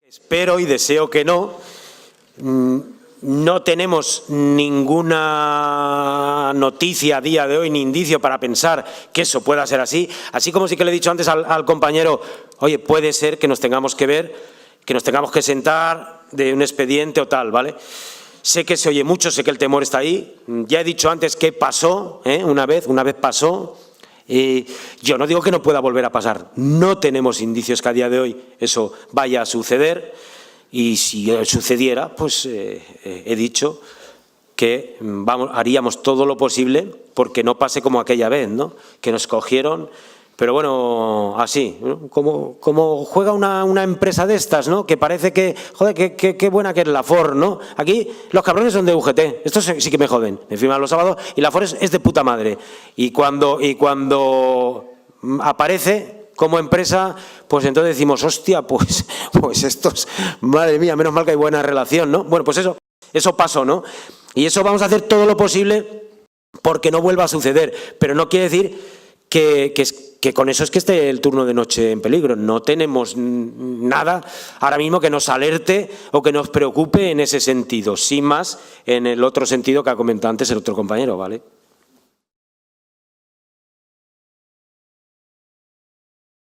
Espero y deseo que no. No tenemos ninguna noticia a día de hoy ni indicio para pensar que eso pueda ser así. Así como sí que le he dicho antes al compañero, oye, puede ser que nos tengamos que ver, que nos tengamos que sentar de un expediente o tal, ¿vale? Sé que se oye mucho, sé que el temor está ahí. Ya he dicho antes que pasó, una vez pasó. Yo no digo que no pueda volver a pasar. No tenemos indicios que a día de hoy eso vaya a suceder. Y si sucediera, pues he dicho que haríamos todo lo posible porque no pase como aquella vez, ¿no? Que nos cogieron, pero bueno, así, ¿no? Como juega una empresa de estas, ¿no? Que parece que, joder, qué buena que es la Ford, ¿no? Aquí los cabrones son de UGT, estos sí que me joden, me firman los sábados y la Ford es de puta madre. Y cuando aparece como empresa, pues entonces decimos, hostia, pues estos, madre mía, menos mal que hay buena relación, ¿no? Bueno, pues eso pasó, ¿no? Y eso vamos a hacer todo lo posible porque no vuelva a suceder, pero no quiere decir que con eso es que esté el turno de noche en peligro. No tenemos nada ahora mismo que nos alerte o que nos preocupe en ese sentido, sin más en el otro sentido que ha comentado antes el otro compañero, ¿vale?